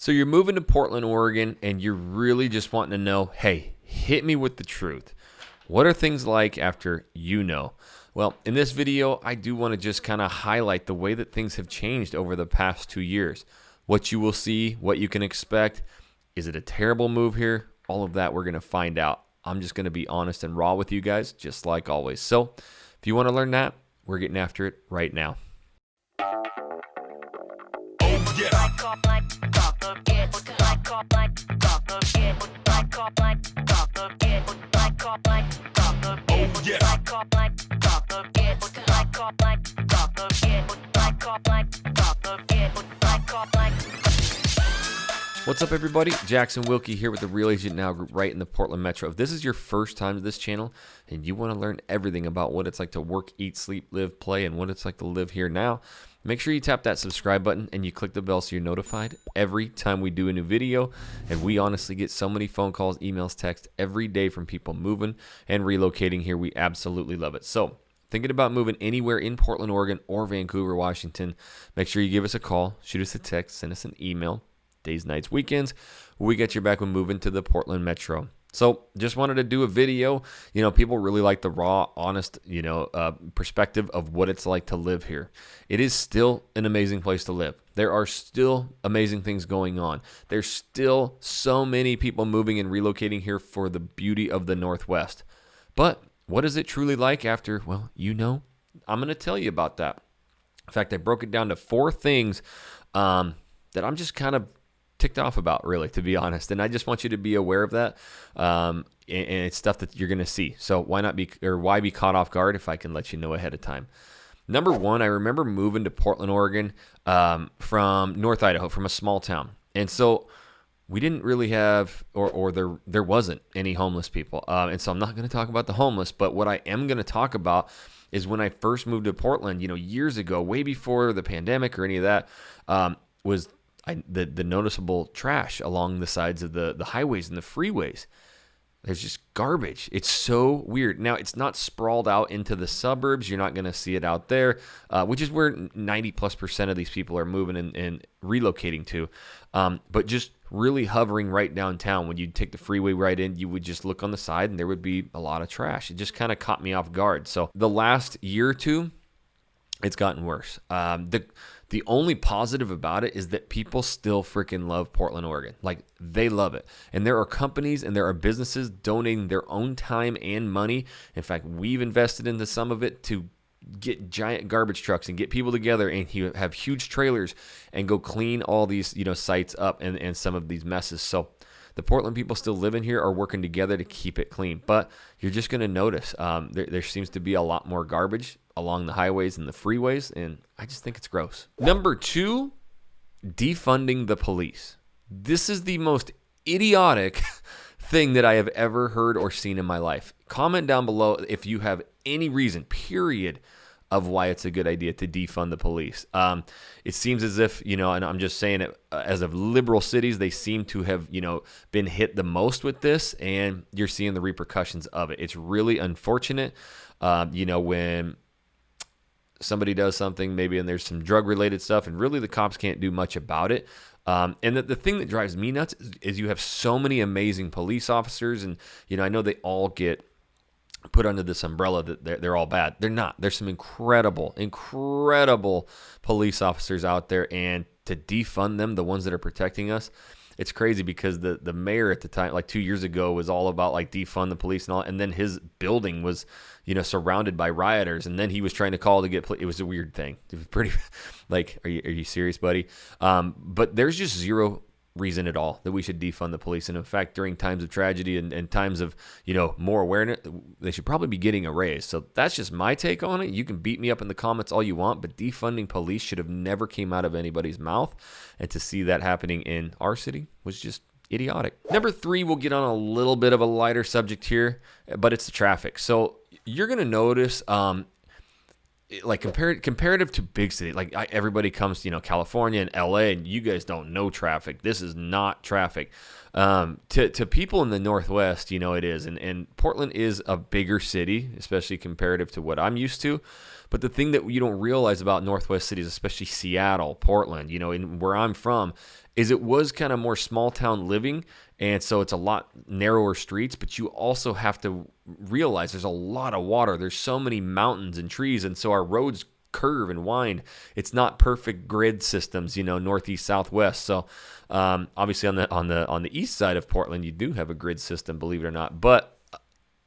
So you're moving to Portland, Oregon, and you're really just wanting to know, hey, hit me with the truth. What are things like after you know? Well, in this video, I do want to just kind of highlight the way that things have changed over the past 2 years. What you will see, what you can expect. Is it a terrible move here? All of that we're going to find out. I'm just going to be honest and raw with you guys, just like always. So if you want to learn that, we're getting after it right now. What's up, everybody? Jackson Wilkie here with the Real Agent Now Group right in the Portland Metro. If this is your first time to this channel and you want to learn everything about what it's like to work, eat, sleep, live, play, and what it's like to live here now, make sure you tap that subscribe button and you click the bell so you're notified every time we do a new video. And we honestly get so many phone calls, emails, texts every day from people moving and relocating here. We absolutely love it. So thinking about moving anywhere in Portland, Oregon or Vancouver, Washington, make sure you give us a call, shoot us a text, send us an email. Days, nights, weekends, we get you back when moving to the Portland Metro. So just wanted to do a video. You know, people really like the raw, honest, perspective of what it's like to live here. It is still an amazing place to live. There are still amazing things going on. There's still so many people moving and relocating here for the beauty of the Northwest. But what is it truly like after, well, I'm going to tell you about that. In fact, I broke it down to 4 things that I'm just kind of ticked off about, really, to be honest. And I just want you to be aware of that. And it's stuff that you're going to see. So why be caught off guard if I can let you know ahead of time? Number 1, I remember moving to Portland, Oregon, from North Idaho, from a small town. And so we didn't really have, or there wasn't any homeless people. And so I'm not going to talk about the homeless, but what I am going to talk about is when I first moved to Portland, years ago, way before the pandemic or any of that, was the noticeable trash along the sides of the highways and the freeways. There's just garbage. It's so weird. Now, it's not sprawled out into the suburbs. You're not going to see it out there, which is where 90+% of these people are moving and relocating to. But just really hovering right downtown. When you'd take the freeway right in, you would just look on the side and there would be a lot of trash. It just kind of caught me off guard. So the last year or two, it's gotten worse. The only positive about it is that people still freaking love Portland, Oregon. Like, they love it. And there are companies and there are businesses donating their own time and money. In fact, we've invested into some of it to get giant garbage trucks and get people together and have huge trailers and go clean all these, sites up and some of these messes. So the Portland people still living here are working together to keep it clean. But you're just going to notice there seems to be a lot more garbage along the highways and the freeways, and I just think it's gross. Number 2, defunding the police. This is the most idiotic thing that I have ever heard or seen in my life. Comment down below if you have any reason, period, of why it's a good idea to defund the police. It seems as if, and I'm just saying it, as of liberal cities, they seem to have, been hit the most with this, and you're seeing the repercussions of it. It's really unfortunate, when somebody does something maybe and there's some drug-related stuff, and really the cops can't do much about it. And the thing that drives me nuts is you have so many amazing police officers, and, I know they all get put under this umbrella that they're all bad. They're not. There's some incredible police officers out there, and to defund them, the ones that are protecting us, it's crazy because the mayor at the time, like 2 years ago, was all about like defund the police and all, and then his building was, surrounded by rioters, and then he was trying to call to get it was a weird thing. It was pretty like, are you serious, buddy? But there's just zero reason at all that we should defund the police. And in fact, during times of tragedy and times of, more awareness, they should probably be getting a raise. So that's just my take on it. You can beat me up in the comments all you want, but defunding police should have never came out of anybody's mouth. And to see that happening in our city was just idiotic. Number 3, we'll get on a little bit of a lighter subject here, but it's the traffic. So you're going to notice, like comparative to big city, like everybody comes to, California and LA, and you guys don't know traffic. This is not traffic. To people in the Northwest, it is. And Portland is a bigger city, especially comparative to what I'm used to. But the thing that you don't realize about Northwest cities, especially Seattle, Portland, and where I'm from, is it was kind of more small town living, and so it's a lot narrower streets, but you also have to realize there's a lot of water. There's so many mountains and trees, and so our roads curve and wind. It's not perfect grid systems, northeast, southwest. So obviously on the east side of Portland, you do have a grid system, believe it or not, but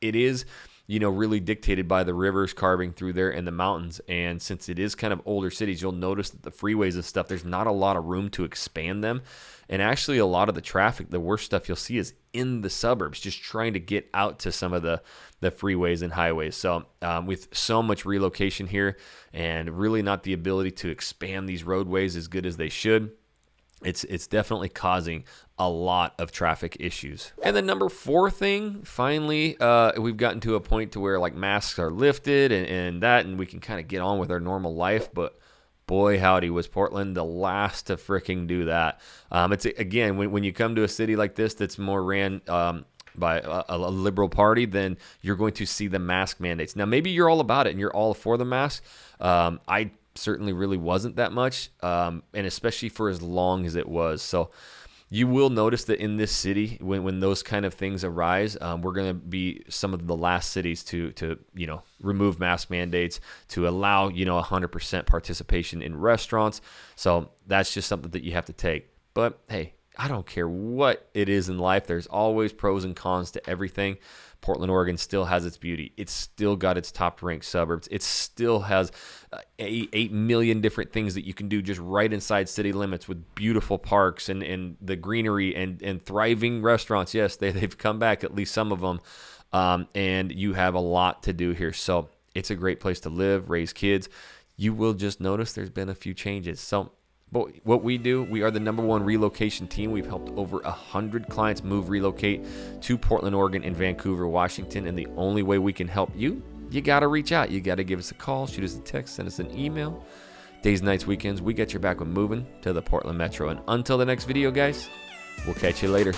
it is really dictated by the rivers carving through there and the mountains. And since it is kind of older cities, you'll notice that the freeways and stuff, there's not a lot of room to expand them. And actually a lot of the traffic, the worst stuff you'll see is in the suburbs, just trying to get out to some of the freeways and highways. So with so much relocation here and really not the ability to expand these roadways as good as they should, it's definitely causing a lot of traffic issues. And the number 4 thing, finally, we've gotten to a point to where like masks are lifted and we can kind of get on with our normal life. But boy, howdy, was Portland the last to freaking do that. It's again, when you come to a city like this that's more ran by a liberal party, then you're going to see the mask mandates. Now, maybe you're all about it and you're all for the mask. I certainly really wasn't that much, and especially for as long as it was. So you will notice that in this city, when those kind of things arise, we're going to be some of the last cities to remove mask mandates, to allow 100% participation in restaurants. So that's just something that you have to take. But hey, I don't care what it is in life. There's always pros and cons to everything. Portland, Oregon still has its beauty. It's still got its top-ranked suburbs. It still has 8 million different things that you can do just right inside city limits with beautiful parks and the greenery and thriving restaurants. Yes, they've come back, at least some of them, and you have a lot to do here. So it's a great place to live, raise kids. You will just notice there's been a few changes. So but what we do, we are the #1 relocation team. We've helped over 100 clients relocate to Portland, Oregon, and Vancouver, Washington. And the only way we can help you, you got to reach out. You got to give us a call, shoot us a text, send us an email. Days, nights, weekends, we got your back when moving to the Portland Metro. And until the next video, guys, we'll catch you later.